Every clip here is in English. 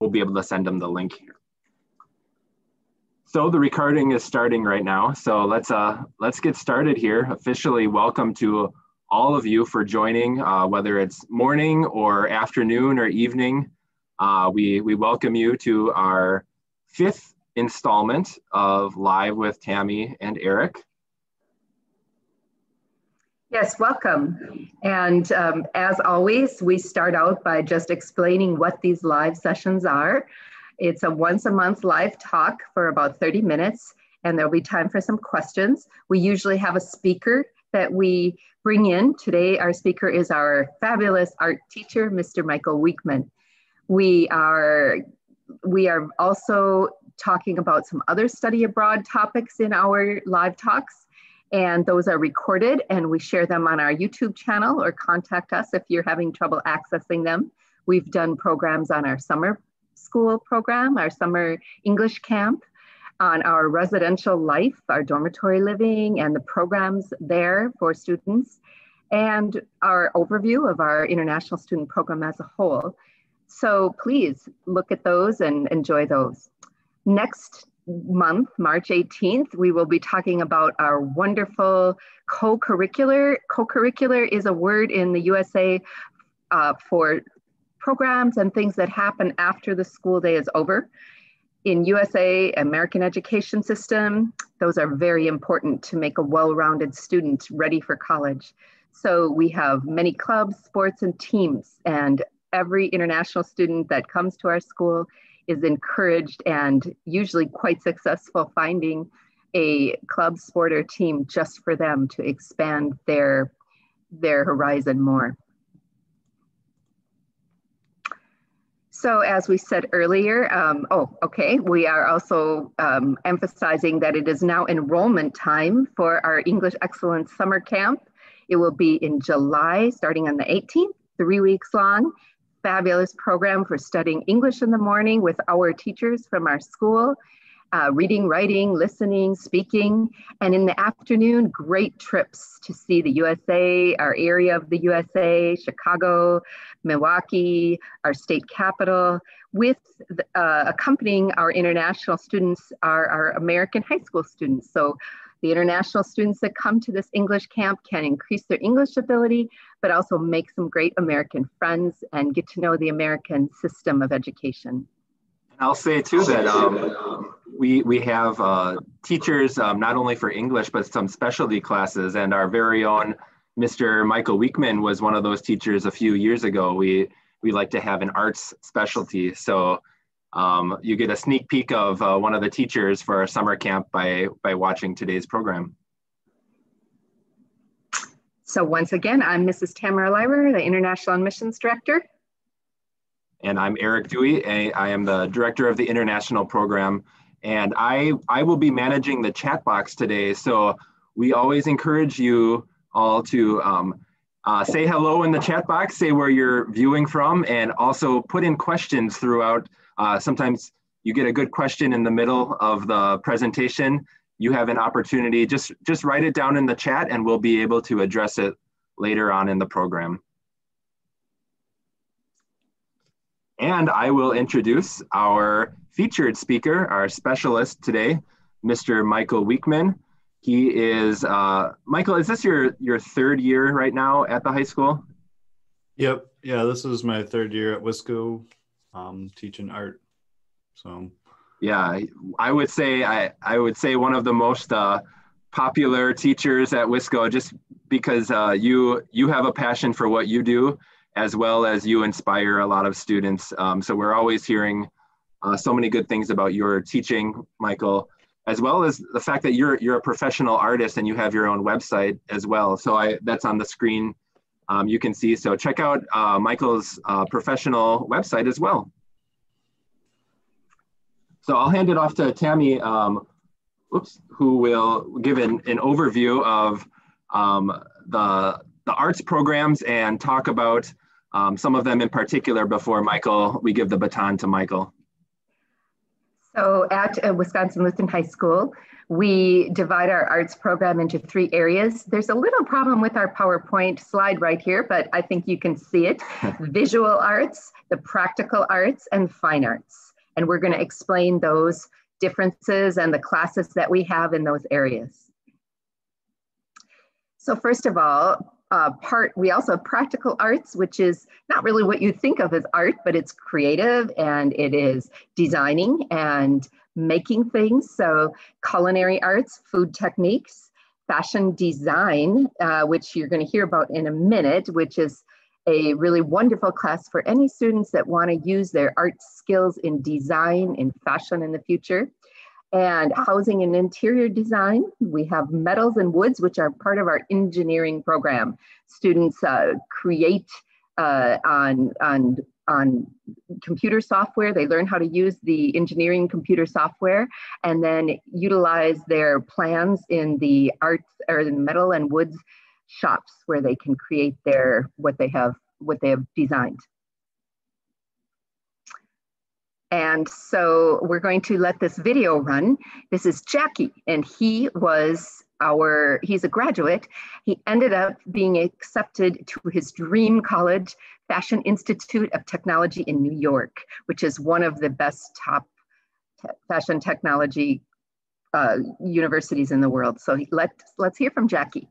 we'll be able to send them the link here. So the recording is starting right now. So let's get started here. Officially welcome to all of you for joining, whether it's morning or afternoon or evening. We welcome you to our 5th installment of Live with Tammy and Eric. Yes, welcome. And as always, we start out by just explaining what these live sessions are. It's a once a month live talk for about 30 minutes, and there'll be time for some questions. We usually have a speaker that we bring in. Today, our speaker is our fabulous art teacher, Mr. Michael Weekman. We are also talking about some other study abroad topics in our live talks, and those are recorded and we share them on our YouTube channel, or contact us if you're having trouble accessing them. We've done programs on our summer school program, our summer English camp, on our residential life, our dormitory living, and the programs there for students, and our overview of our international student program as a whole. So please look at those and enjoy those. Next month, March 18th, we will be talking about our wonderful co-curricular. Co-curricular is a word in the USA for programs and things that happen after the school day is over. In USA, American education system, those are very important to make a well-rounded student ready for college. So we have many clubs, sports, and teams, and every international student that comes to our school is encouraged and usually quite successful finding a club, sport, or team just for them to expand their horizon more. So as we said earlier, we are also emphasizing that it is now enrollment time for our English Excellence Summer Camp. It will be in July, starting on the 18th, 3 weeks long. Fabulous program for studying English in the morning with our teachers from our school, reading, writing, listening, speaking, and in the afternoon, great trips to see the USA, our area of the USA, Chicago, Milwaukee, our state capital. With accompanying our international students are our American high school students. So the international students that come to this English camp can increase their English ability, but also make some great American friends and get to know the American system of education. I'll say too that we have teachers not only for English, but some specialty classes, and our very own Mr. Michael Weekman was one of those teachers a few years ago. We like to have an arts specialty. So you get a sneak peek of one of the teachers for our summer camp by watching today's program. So once again, I'm Mrs. Tamara Lyra, the International Admissions Director. And I'm Eric Dewey. I am the Director of the International Program. And I will be managing the chat box today. So we always encourage you all to say hello in the chat box, say where you're viewing from, and also put in questions throughout. Sometimes you get a good question in the middle of the presentation. You have an opportunity, just write it down in the chat and we'll be able to address it later on in the program. And I will introduce our featured speaker, our specialist today, Mr. Michael Weekman. He is, Michael, is this your 3rd year right now at the high school? Yep, yeah, this is my 3rd year at Wisco, teaching art, so. Yeah, I would say one of the most popular teachers at Wisco, just because you have a passion for what you do, as well as you inspire a lot of students. So we're always hearing so many good things about your teaching, Michael, as well as the fact that you're a professional artist and you have your own website as well. So that's on the screen, you can see. So check out Michael's professional website as well. So I'll hand it off to Tammy, who will give an overview of the arts programs and talk about some of them in particular before we give the baton to Michael. So at Wisconsin Lutheran High School, we divide our arts program into 3 areas. There's a little problem with our PowerPoint slide right here, but I think you can see it. Visual arts, the practical arts, and fine arts. And we're going to explain those differences and the classes that we have in those areas. So first of all, we also have practical arts, which is not really what you think of as art, but it's creative and it is designing and making things. So culinary arts, food techniques, fashion design, which you're going to hear about in a minute, which is a really wonderful class for any students that want to use their art skills in design, in fashion in the future. And housing and interior design. We have metals and woods, which are part of our engineering program. Students create on computer software. They learn how to use the engineering computer software and then utilize their plans in the arts or the metal and woods shops where they can create what they have designed. And so we're going to let this video run. This is Jackie, and he's a graduate. He ended up being accepted to his dream college, Fashion Institute of Technology in New York, which is one of the best top fashion technology universities in the world. So let's hear from Jackie.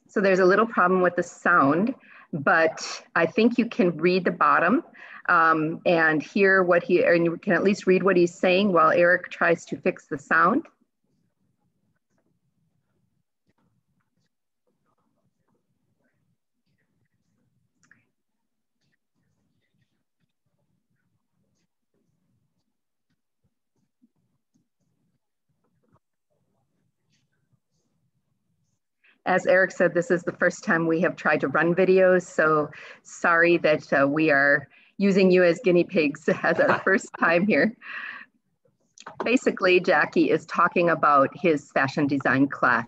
So there's a little problem with the sound, but I think you can read the bottom and hear and you can at least read what he's saying while Eric tries to fix the sound. As Eric said, this is the first time we have tried to run videos, so sorry that we are using you as guinea pigs as our first time here. Basically, Jackie is talking about his fashion design class.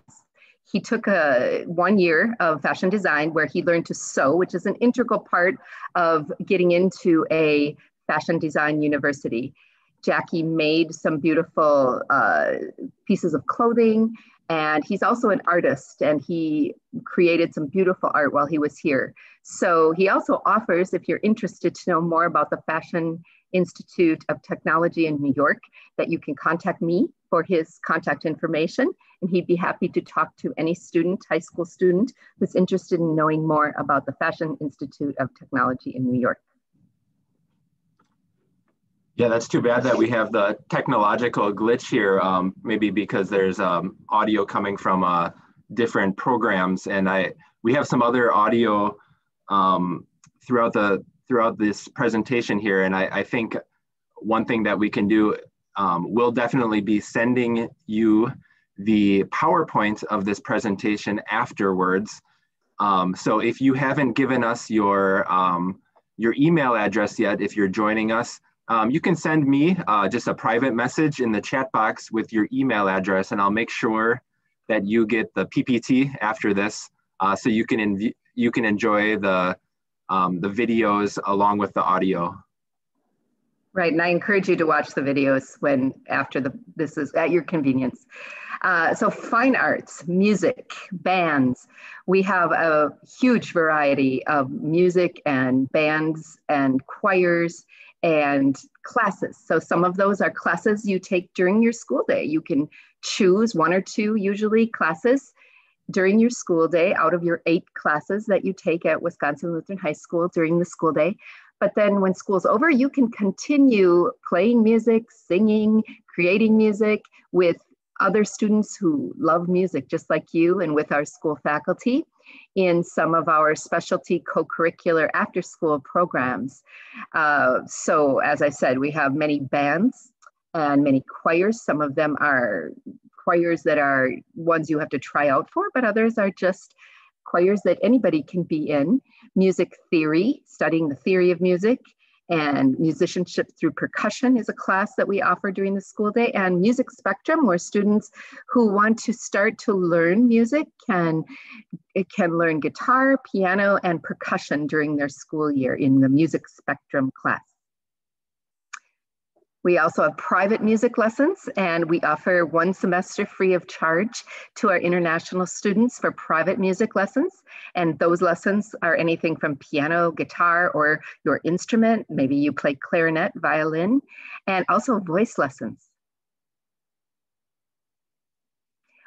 He took 1 year of fashion design where he learned to sew, which is an integral part of getting into a fashion design university. Jackie made some beautiful pieces of clothing, and he's also an artist, and he created some beautiful art while he was here. So he also offers, if you're interested to know more about the Fashion Institute of Technology in New York, that you can contact me for his contact information, and he'd be happy to talk to any student, high school student, who's interested in knowing more about the Fashion Institute of Technology in New York. Yeah, that's too bad that we have the technological glitch here, maybe because there's audio coming from different programs, and we have some other audio throughout this presentation here, and I think one thing that we can do, we'll definitely be sending you the PowerPoint of this presentation afterwards. So if you haven't given us your email address yet, if you're joining us, you can send me just a private message in the chat box with your email address, and I'll make sure that you get the PPT after this, so you can enjoy the videos along with the audio. Right, and I encourage you to watch the videos this is at your convenience. So fine arts, music, bands. We have a huge variety of music and bands and choirs and classes. So some of those are classes you take during your school day. You can choose 1 or 2 usually classes during your school day out of your 8 classes that you take at Wisconsin Lutheran High School during the school day. But then when school's over, you can continue playing music, singing, creating music with other students who love music just like you, and with our school faculty in some of our specialty co-curricular after-school programs. So as I said, we have many bands and many choirs. Some of them are choirs that are ones you have to try out for, but others are just choirs that anybody can be in. Music theory, studying the theory of music, And musicianship through percussion is a class that we offer during the school day. And music spectrum, where students who want to start to learn music can learn guitar, piano, and percussion during their school year in the music spectrum class. We also have private music lessons, and we offer 1 semester free of charge to our international students for private music lessons. And those lessons are anything from piano, guitar, or your instrument. Maybe you play clarinet, violin, and also voice lessons.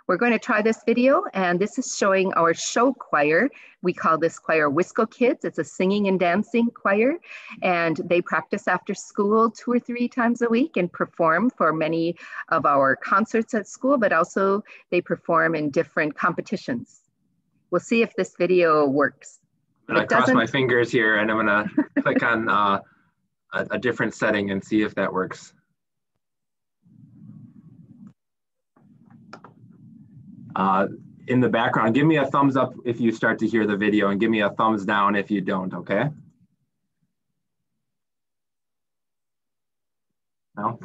We're going to try this video, and this is showing our show choir. We call this choir Wisco Kids. It's a singing and dancing choir, and they practice after school 2 or 3 times a week and perform for many of our concerts at school, but also they perform in different competitions. We'll see if this video works. I'm gonna cross my fingers here, and I'm gonna click on a different setting and see if that works. In the background, give me a thumbs up if you start to hear the video, and give me a thumbs down if you don't, okay? No?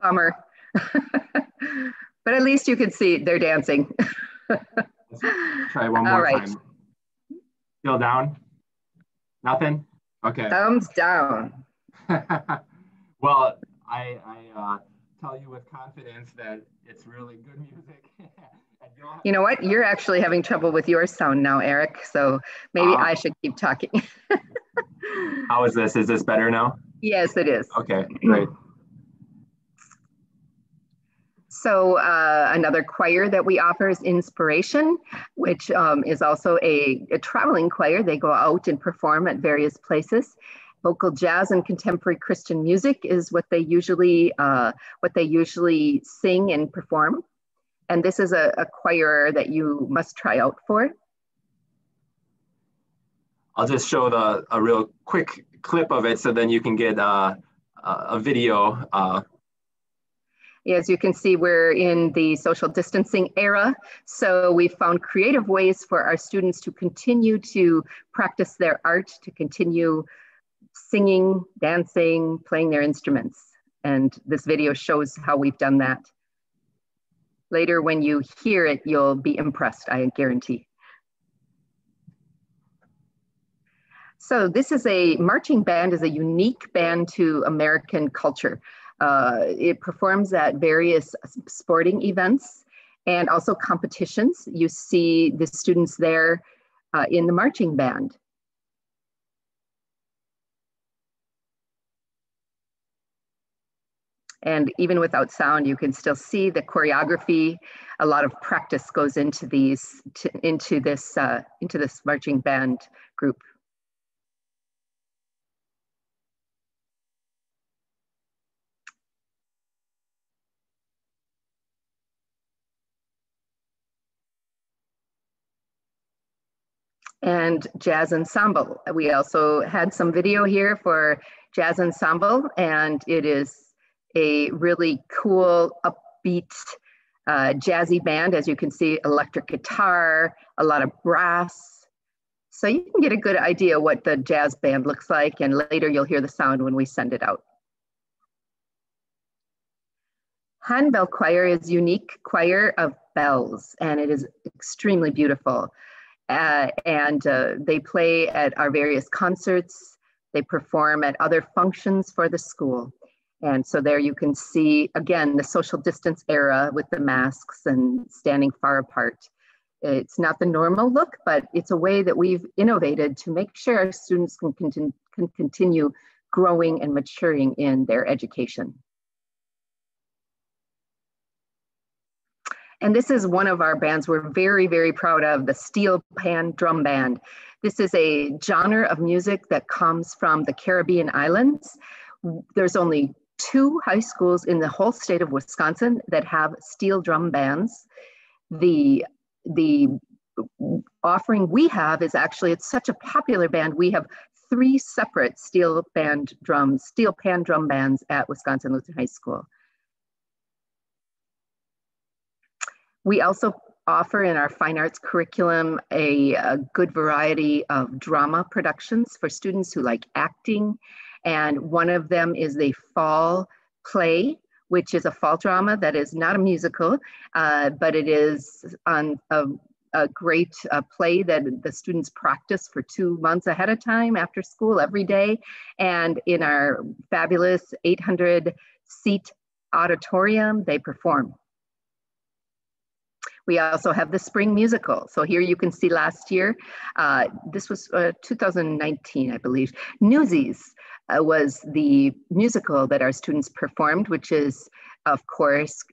Bummer. But at least you can see they're dancing. Let's try one more time. Still down? Nothing? Okay. Thumbs down. Well, I tell you with confidence that it's really good music. You know what? You're actually having trouble with your sound now, Eric. So maybe I should keep talking. How is this? Is this better now? Yes, it is. Okay, great. So another choir that we offer is Inspiration, which is also a traveling choir. They go out and perform at various places. Vocal jazz and contemporary Christian music is what they usually sing and perform. And this is a choir that you must try out for. I'll just show a real quick clip of it so then you can get a video. As you can see, we're in the social distancing era. So we found creative ways for our students to continue to practice their art, to continue singing, dancing, playing their instruments. And this video shows how we've done that. Later, when you hear it, you'll be impressed, I guarantee. So this is marching band is a unique band to American culture. It performs at various sporting events and also competitions. You see the students there in the marching band. And even without sound, you can still see the choreography. A lot of practice goes into into this marching band group. And jazz ensemble. We also had some video here for jazz ensemble, and it is a really cool, upbeat, jazzy band. As you can see, electric guitar, a lot of brass. So you can get a good idea what the jazz band looks like, and later you'll hear the sound when we send it out. Handbell choir is a unique choir of bells, and it is extremely beautiful. They play at our various concerts. They perform at other functions for the school. And so there you can see, again, the social distance era with the masks and standing far apart. It's not the normal look, but it's a way that we've innovated to make sure our students can continue growing and maturing in their education. And this is one of our bands we're very, very proud of, the steel pan drum band. This is a genre of music that comes from the Caribbean islands. There's only 2 high schools in the whole state of Wisconsin that have steel drum bands. The offering we have is actually, it's such a popular band. We have 3 separate steel pan drum bands at Wisconsin Lutheran High School. We also offer in our fine arts curriculum a good variety of drama productions for students who like acting. And one of them is the fall play, which is a fall drama that is not a musical, but it is on a great play that the students practice for 2 months ahead of time after school every day. And in our fabulous 800-seat auditorium, they perform. We also have the spring musical. So here you can see last year, this was 2019, I believe. Newsies was the musical that our students performed, which is, of course,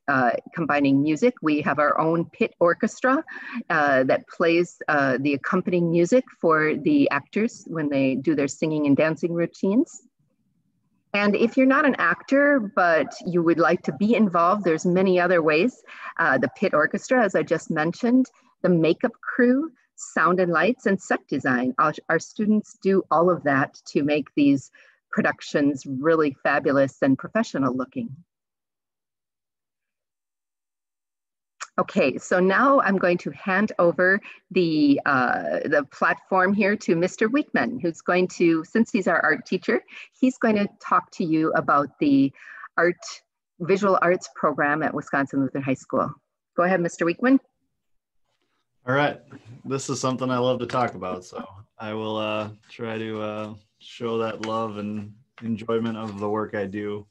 combining music. We have our own pit orchestra that plays the accompanying music for the actors when they do their singing and dancing routines. And if you're not an actor, but you would like to be involved, there's many other ways. The pit orchestra, as I just mentioned, the makeup crew, sound and lights, and set design. Our students do all of that to make these productions really fabulous and professional looking. Okay, so now I'm going to hand over the platform here to Mr. Weekman, who's going to, since he's our art teacher, he's going to talk to you about the visual arts program at Wisconsin Lutheran High School. Go ahead, Mr. Weekman. All right, this is something I love to talk about, so I will try to show that love and enjoyment of the work I do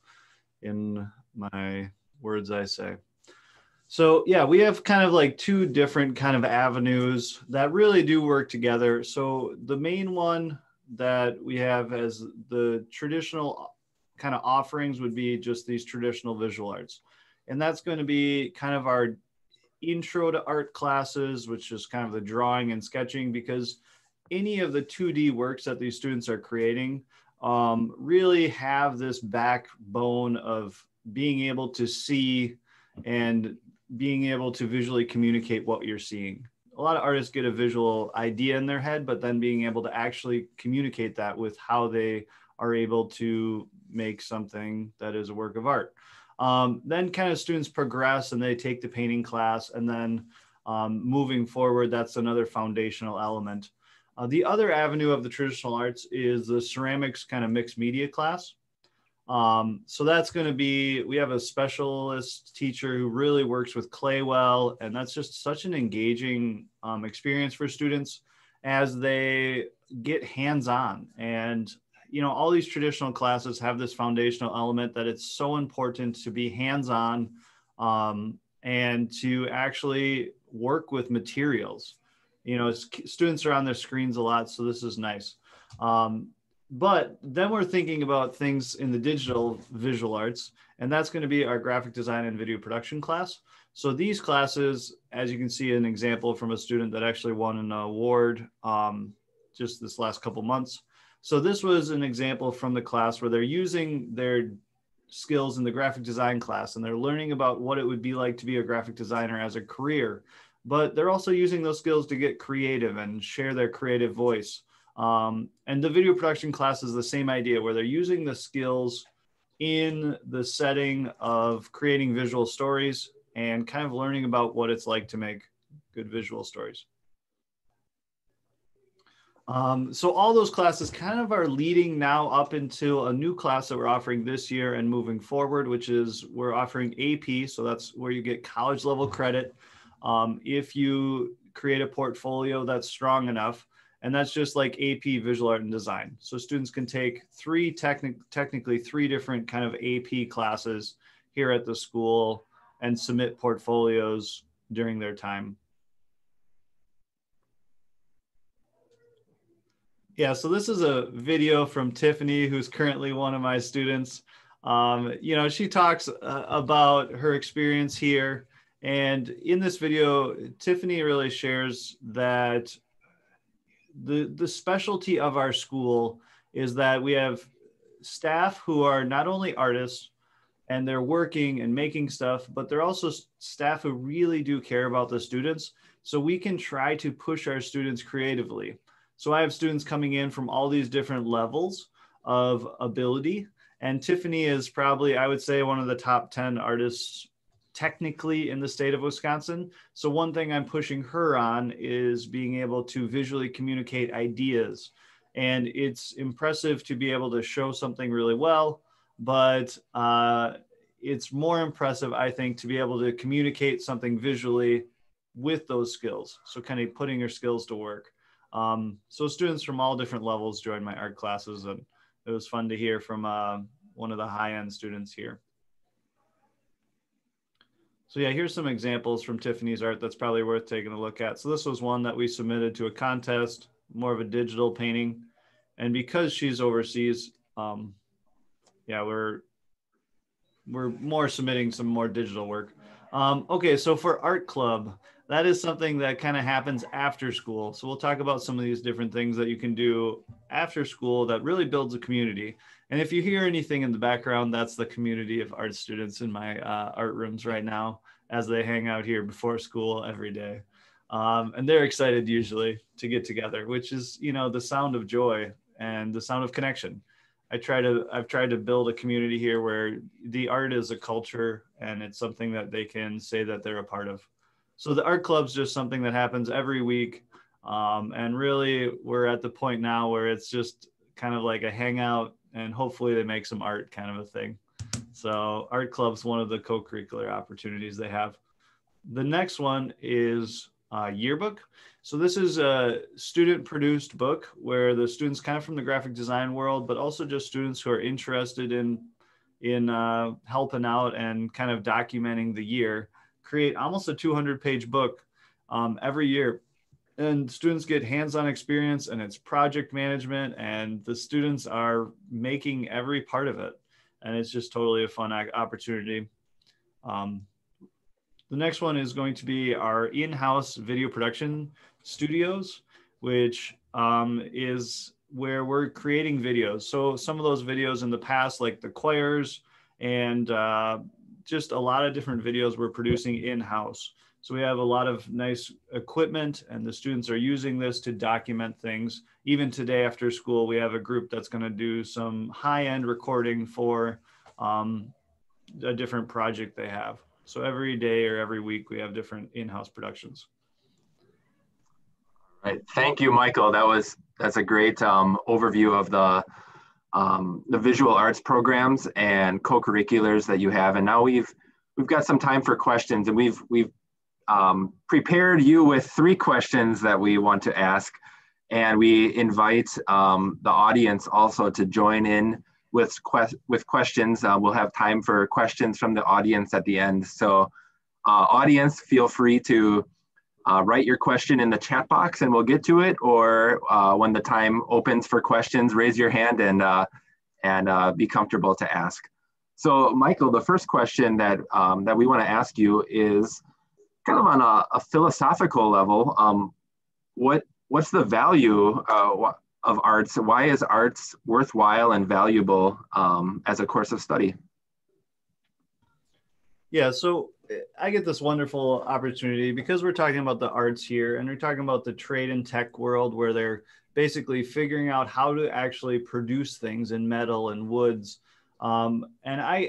in my words I say. So yeah, we have kind of like two different kind of avenues that really do work together. So the main one that we have as the traditional kind of offerings would be just these traditional visual arts. And that's going to be kind of our intro to art classes, which is kind of the drawing and sketching, because any of the 2D works that these students are creating really have this backbone of being able to see and being able to visually communicate what you're seeing. A lot of artists get a visual idea in their head, but then being able to actually communicate that with how they are able to make something that is a work of art. Then kind of students progress and they take the painting class, and then moving forward, that's another foundational element. The other avenue of the traditional arts is the ceramics kind of mixed media class. So that's going to be, we have a specialist teacher who really works with clay well, and that's just such an engaging experience for students as they get hands-on. And, you know, all these traditional classes have this foundational element that it's so important to be hands-on and to actually work with materials. You know, students are on their screens a lot, so this is nice. But then we're thinking about things in the digital visual arts, and that's going to be our graphic design and video production class. So these classes, as you can see an example from a student that actually won an award just this last couple months. So this was an example from the class where they're using their skills in the graphic design class, and they're learning about what it would be like to be a graphic designer as a career. But they're also using those skills to get creative and share their creative voice. And the video production class is the same idea, where they're using the skills in the setting of creating visual stories and kind of learning about what it's like to make good visual stories. So all those classes kind of are leading now up into a new class that we're offering this year and moving forward, which is we're offering AP. So that's where you get college level credit if you create a portfolio that's strong enough. And that's just like AP Visual Art and Design. So students can take technically three different kind of AP classes here at the school and submit portfolios during their time. Yeah, so this is a video from Tiffany, who's currently one of my students. You know, she talks about her experience here. And in this video, Tiffany really shares that the specialty of our school is that we have staff who are not only artists and they're working and making stuff, but they're also staff who really do care about the students. So we can try to push our students creatively. So I have students coming in from all these different levels of ability. And Tiffany is probably, I would say, one of the top 10 technically in the state of Wisconsin. So one thing I'm pushing her on is being able to visually communicate ideas. And it's impressive to be able to show something really well, but it's more impressive, I think, to be able to communicate something visually with those skills. So kind of putting your skills to work. So students from all different levels joined my art classes, and it was fun to hear from one of the high-end students here. So yeah, here's some examples from Tiffanys Art that's probably worth taking a look at. So this was one that we submitted to a contest, more of a digital painting. And because she's overseas, yeah, we're more submitting some more digital work. Okay, so for art club, that is something that kind of happens after school. So we'll talk about some of these different things that you can do after school that really builds a community. And if you hear anything in the background, that's the community of art students in my art rooms right now as they hang out here before school every day. And they're excited usually to get together, which is, you know, the sound of joy and the sound of connection. I've tried to build a community here where the art is a culture and it's something that they can say that they're a part of. So the art club's just something that happens every week. And really we're at the point now where it's just kind of like a hangout, and hopefully they make some art kind of a thing. So art club's one of the co-curricular opportunities they have. The next one is yearbook. So this is a student produced book where the students kind of from the graphic design world, but also just students who are interested in helping out and kind of documenting the year, create almost a 200-page book every year. And students get hands-on experience, and it's project management, and the students are making every part of it. And it's just totally a fun opportunity. The next one is going to be our in-house video production studios, which is where we're creating videos. So some of those videos in the past, like the choirs and just a lot of different videos we're producing in-house. So we have a lot of nice equipment, and the students are using this to document things. Even today after school, we have a group that's going to do some high-end recording for a different project they have. So every day or every week, we have different in-house productions. All right. Thank you, Michael. That's a great overview of the visual arts programs and co-curriculars that you have. And now we've got some time for questions, and we've prepared you with 3 questions that we want to ask, and we invite the audience also to join in with questions. We'll have time for questions from the audience at the end. So audience, feel free to write your question in the chat box and we'll get to it, or when the time opens for questions, raise your hand and be comfortable to ask. So Michael, the first question that we want to ask you is kind of on a philosophical level. What's the value of arts? Why is arts worthwhile and valuable as a course of study? Yeah, so I get this wonderful opportunity because we're talking about the arts here, and we're talking about the trade and tech world where they're basically figuring out how to actually produce things in metal and woods. And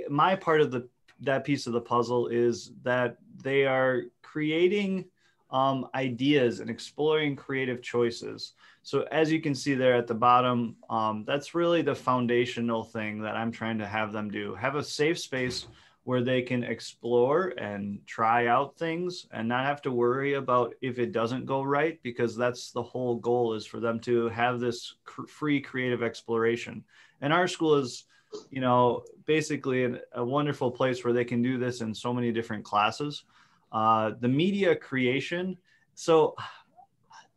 my part of that piece of the puzzle is that they are creating ideas and exploring creative choices. So as you can see there at the bottom, that's really the foundational thing that I'm trying to have them do. Have a safe space where they can explore and try out things and not have to worry about if it doesn't go right, because that's the whole goal, is for them to have this free creative exploration. And our school is, you know, basically a wonderful place where they can do this in so many different classes. The media creation. So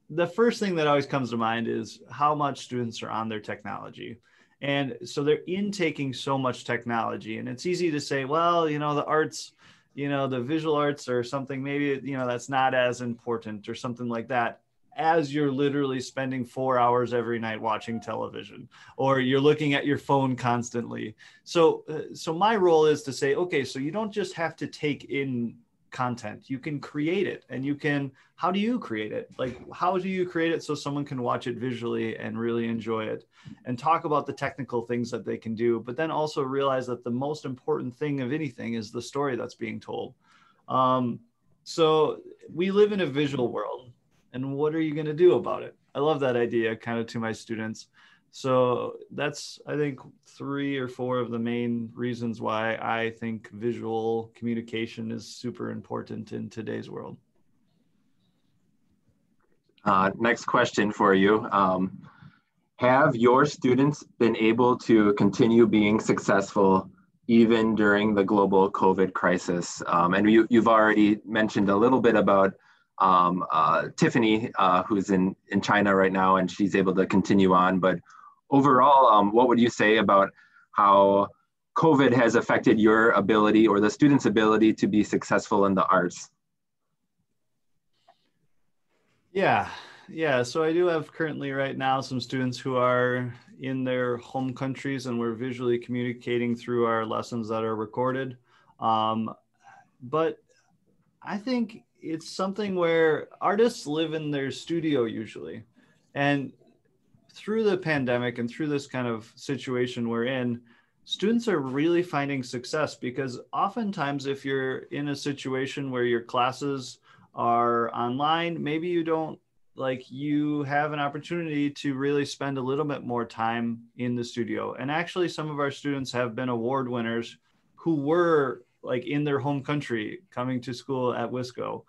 the first thing that always comes to mind is how much students are on their technology. And so they're intaking so much technology, and it's easy to say, well, you know, the arts, you know, the visual arts or something, maybe, you know, that's not as important or something like that, as you're literally spending 4 hours every night watching television, or you're looking at your phone constantly. So my role is to say, okay, so you don't just have to take in content, you can create it. And you can, how do you create it? Like, how do you create it so someone can watch it visually and really enjoy it, and talk about the technical things that they can do, but then also realize that the most important thing of anything is the story that's being told. So we live in a visual world, and what are you going to do about it? I love that idea kind of to my students. So that's, I think, 3 or 4 of the main reasons why I think visual communication is super important in today's world. Next question for you. Have your students been able to continue being successful even during the global COVID crisis? And you've already mentioned a little bit about Tiffany, who's in China right now, and she's able to continue on. But overall, what would you say about how COVID has affected your ability or the students' ability to be successful in the arts? Yeah. So I do have currently right now some students who are in their home countries, and we're visually communicating through our lessons that are recorded. But I think it's something where artists live in their studio usually. And through the pandemic and through this kind of situation we're in, students are really finding success, because oftentimes if you're in a situation where your classes are online, maybe you have an opportunity to really spend a little bit more time in the studio. And actually some of our students have been award winners who were like in their home country coming to school at Wisco.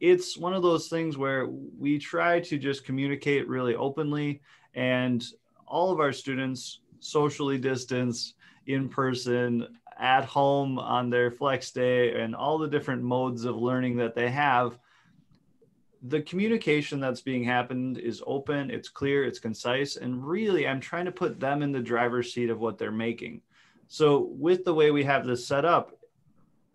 It's one of those things where we try to just communicate really openly, and all of our students socially distance, in person, at home, on their flex day, and all the different modes of learning that they have. The communication that's being happened is open, it's clear, it's concise, and really I'm trying to put them in the driver's seat of what they're making. So with the way we have this set up,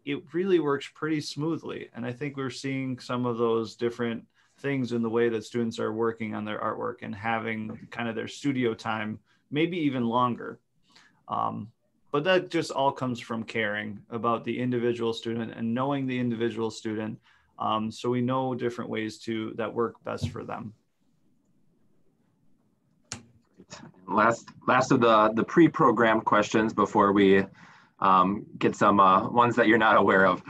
it really works pretty smoothly. And I think we're seeing some of those different things in the way that students are working on their artwork and having kind of their studio time, maybe even longer. But that just all comes from caring about the individual student and knowing the individual student. So we know different ways that work best for them. Last of the pre-programmed questions before we get some ones that you're not aware of.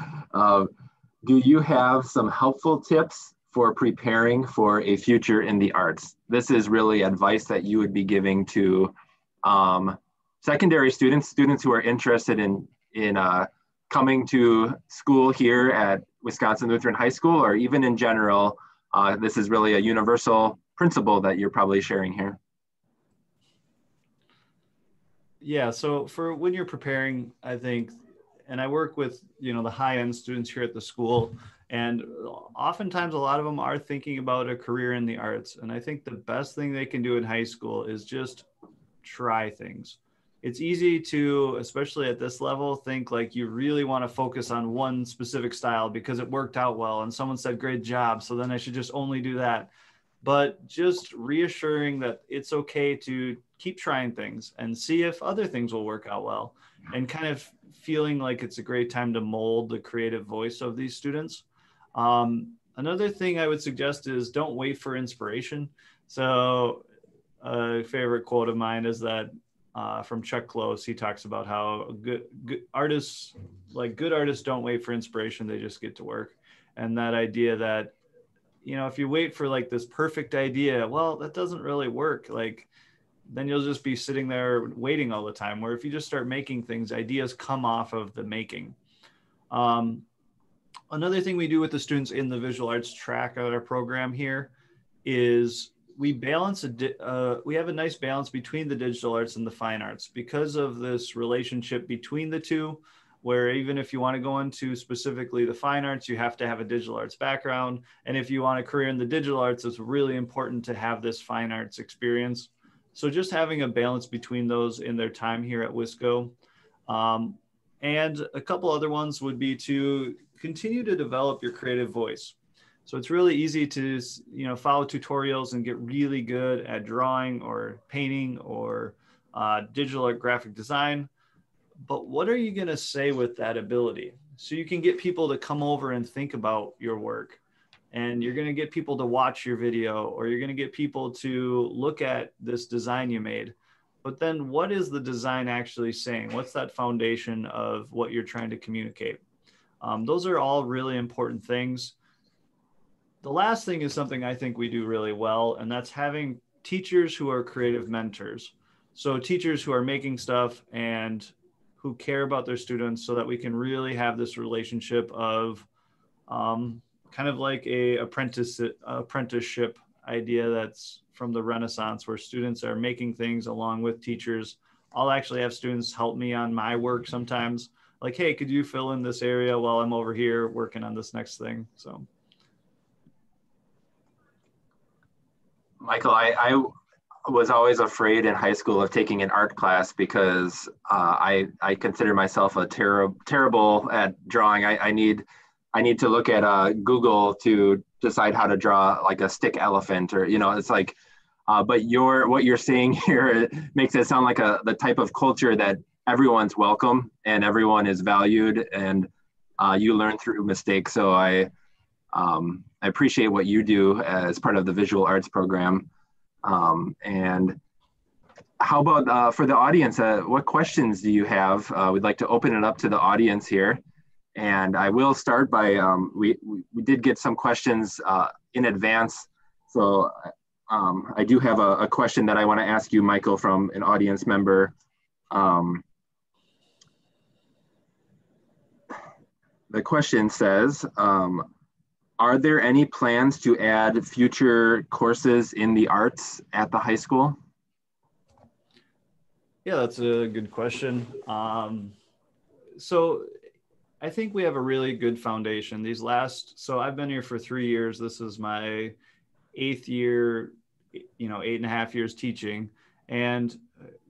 Do you have some helpful tips for preparing for a future in the arts? This is really advice that you would be giving to secondary students who are interested in coming to school here at Wisconsin Lutheran High School, or even in general. This is really a universal principle that you're probably sharing here. Yeah, so for when you're preparing, I think, and I work with, the high-end students here at the school, and oftentimes a lot of them are thinking about a career in the arts. And I think the best thing they can do in high school is just try things. It's easy to, especially at this level, think like you really want to focus on one specific style because it worked out well and someone said, great job, so then I should just only do that. But just reassuring that it's okay to keep trying things and see if other things will work out well, and kind of feeling like it's a great time to mold the creative voice of these students. Another thing I would suggest is don't wait for inspiration. So a favorite quote of mine is that from Chuck Close. He talks about how good artists don't wait for inspiration, they just get to work. And that idea that, if you wait for like this perfect idea, well, that doesn't really work. Like, then you'll just be sitting there waiting all the time. Where if you just start making things, ideas come off of the making. Another thing we do with the students in the visual arts track of our program here is we have a nice balance between the digital arts and the fine arts, because of this relationship between the two, where even if you want to go into specifically the fine arts, you have to have a digital arts background. And if you want a career in the digital arts, it's really important to have this fine arts experience. So just having a balance between those in their time here at Wisco. And a couple other ones would be to continue to develop your creative voice. So it's really easy to, follow tutorials and get really good at drawing or painting or digital or graphic design. But what are you going to say with that ability? So you can get people to come over and think about your work, and you're going to get people to watch your video, or you're going to get people to look at this design you made. But then what is the design actually saying? What's that foundation of what you're trying to communicate? Those are all really important things. The last thing is something I think we do really well, and that's having teachers who are creative mentors. So teachers who are making stuff and who care about their students so that we can really have this relationship of kind of like a apprenticeship idea that's from the Renaissance, where students are making things along with teachers. I'll actually have students help me on my work sometimes. Like, hey, could you fill in this area while I'm over here working on this next thing? So. Michael, I was always afraid in high school of taking an art class because I consider myself a terrible at drawing. I need to look at Google to decide how to draw like a stick elephant, or it's like. But what you're saying here makes it sound like the type of culture that everyone's welcome and everyone is valued, and you learn through mistakes. So I appreciate what you do as part of the visual arts program. And how about for the audience, what questions do you have? We'd like to open it up to the audience here. And I will start by, we did get some questions in advance. So I do have a question that I want to ask you, Michael, from an audience member. The question says, are there any plans to add future courses in the arts at the high school? Yeah, that's a good question. So I think we have a really good foundation. So I've been here for 3 years. This is my 8th year, 8.5 years teaching. And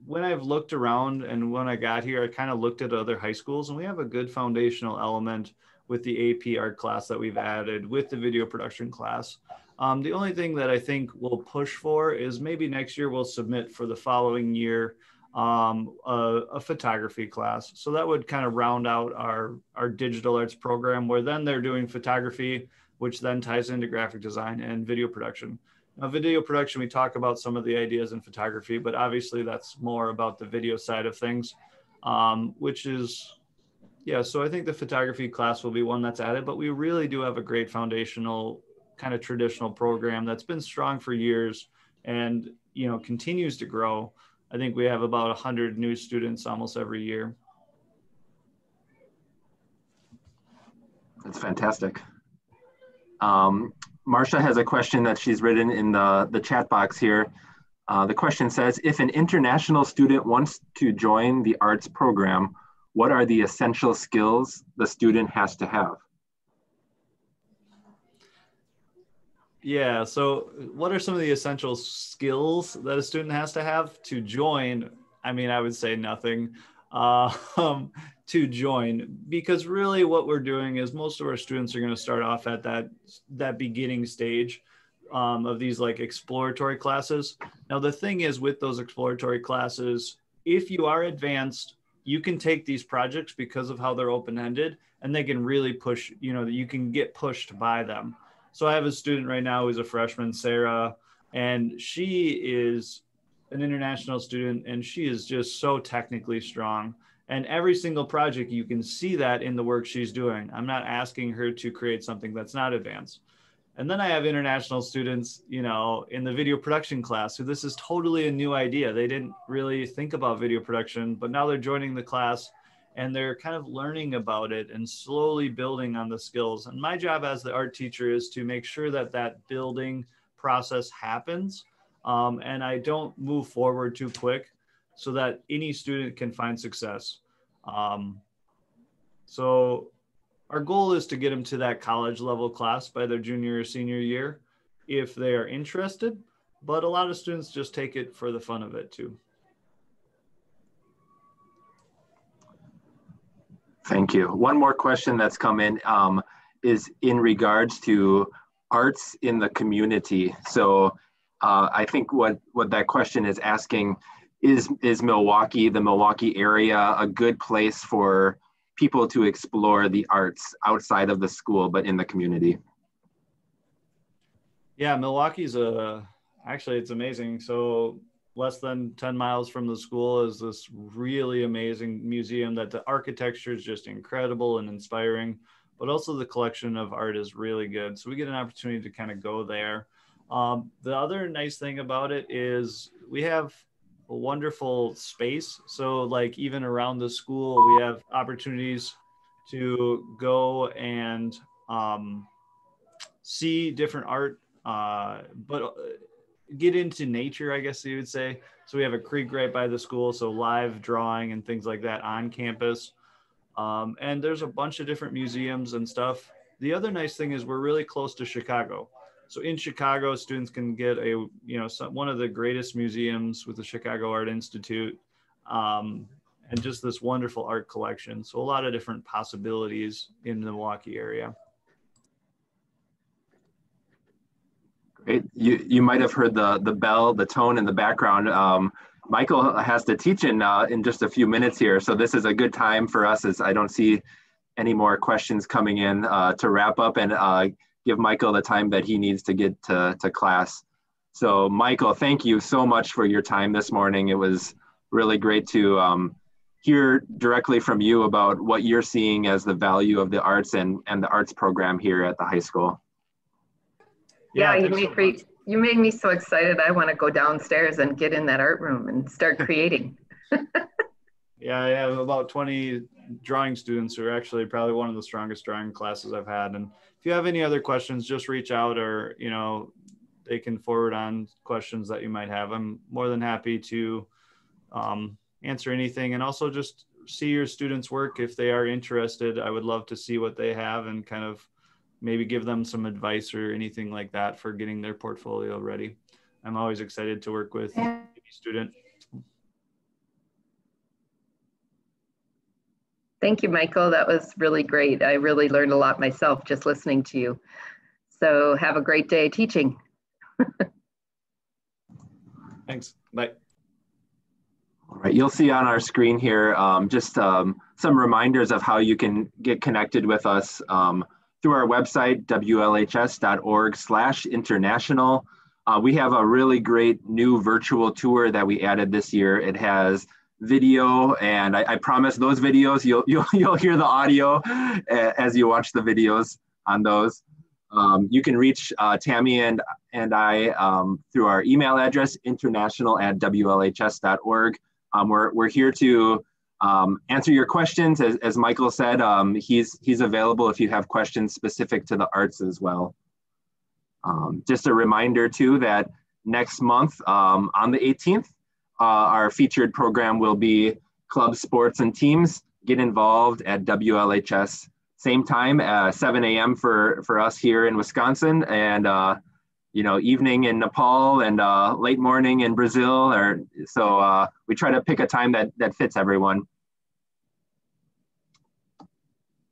when I've looked around and when I got here, I kind of looked at other high schools, and we have a good foundational element with the AP art class that we've added, with the video production class. The only thing that I think we'll push for is maybe next year we'll submit for the following year a photography class. So that would kind of round out our digital arts program, where then they're doing photography, which then ties into graphic design and video production. Now, video production, we talk about some of the ideas in photography, but obviously that's more about the video side of things, which is, yeah, so I think the photography class will be one that's added, but we really do have a great foundational kind of traditional program that's been strong for years and, continues to grow. I think we have about 100 new students almost every year. That's fantastic. Marcia has a question that she's written in the chat box here. The question says, if an international student wants to join the arts program, what are the essential skills the student has to have? Yeah, so what are some of the essential skills that a student has to have to join? I mean, I would say nothing to join, because really what we're doing is most of our students are going to start off at that beginning stage of these like exploratory classes. Now, the thing is with those exploratory classes, if you are advanced, you can take these projects because of how they're open-ended, and they can really push, you can get pushed by them. So I have a student right now who's a freshman, Sarah, and she is an international student, and she is just so technically strong. And every single project, you can see that in the work she's doing. I'm not asking her to create something that's not advanced. And then I have international students, in the video production class, who this is totally a new idea. They didn't really think about video production, but now they're joining the class and they're kind of learning about it and slowly building on the skills. And my job as the art teacher is to make sure that that building process happens. And I don't move forward too quick so that any student can find success. So our goal is to get them to that college level class by their junior or senior year if they are interested, but a lot of students just take it for the fun of it too. Thank you. One more question that's come in is in regards to arts in the community. So I think what that question is asking is Milwaukee, the Milwaukee area, a good place for people to explore the arts outside of the school, but in the community? Yeah, Milwaukee's actually, it's amazing. So less than 10 miles from the school is this really amazing museum that the architecture is just incredible and inspiring. but also the collection of art is really good. So we get an opportunity to kind of go there. The other nice thing about it is we have a wonderful space. So like even around the school, we have opportunities to go and see different art, but get into nature, I guess you would say. So we have a creek right by the school, so live drawing and things like that on campus. And there's a bunch of different museums and stuff. The other nice thing is we're really close to Chicago. So in Chicago, students can get one of the greatest museums with the Chicago Art Institute, and just this wonderful art collection. So a lot of different possibilities in the Milwaukee area. Great. You might have heard the bell, the tone in the background. Michael has to teach in just a few minutes here, so this is a good time for us, as I don't see any more questions coming in, to wrap up and give Michael the time that he needs to get to class. So Michael, thank you so much for your time this morning. It was really great to hear directly from you about what you're seeing as the value of the arts and the arts program here at the high school. Yeah, you made me so excited. I want to go downstairs and get in that art room and start creating. Yeah, I have about 20 drawing students who are actually probably one of the strongest drawing classes I've had. And if you have any other questions, just reach out, or, they can forward on questions that you might have. I'm more than happy to answer anything, and also just see your students' work if they are interested. I would love to see what they have and kind of maybe give them some advice or anything like that for getting their portfolio ready. I'm always excited to work with any student. Thank you, Michael. That was really great. I really learned a lot myself just listening to you. So have a great day teaching. Thanks. Bye. All right, you'll see on our screen here just some reminders of how you can get connected with us through our website, WLHS.org/international. We have a really great new virtual tour that we added this year. It has video, and I promise those videos, you'll hear the audio as you watch the videos on those. You can reach Tammy and I through our email address, international@WLHS.org. We're here to answer your questions. As Michael said, he's available if you have questions specific to the arts as well. Just a reminder too that next month on the 18th, our featured program will be Club Sports and Teams. Get involved at WLHS. Same time, 7 a.m. for us here in Wisconsin, and evening in Nepal, and late morning in Brazil. So we try to pick a time that fits everyone.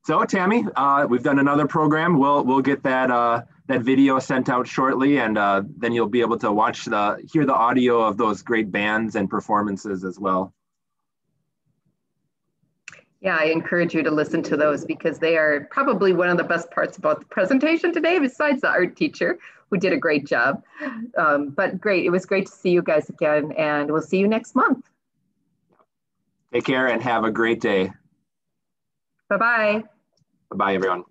So Tammy, we've done another program. We'll get that video sent out shortly, and then you'll be able to hear the audio of those great bands and performances as well. Yeah, I encourage you to listen to those because they are probably one of the best parts about the presentation today, besides the art teacher who did a great job. But great, it was great to see you guys again, and we'll see you next month. Take care and have a great day. Bye-bye. Bye-bye, everyone.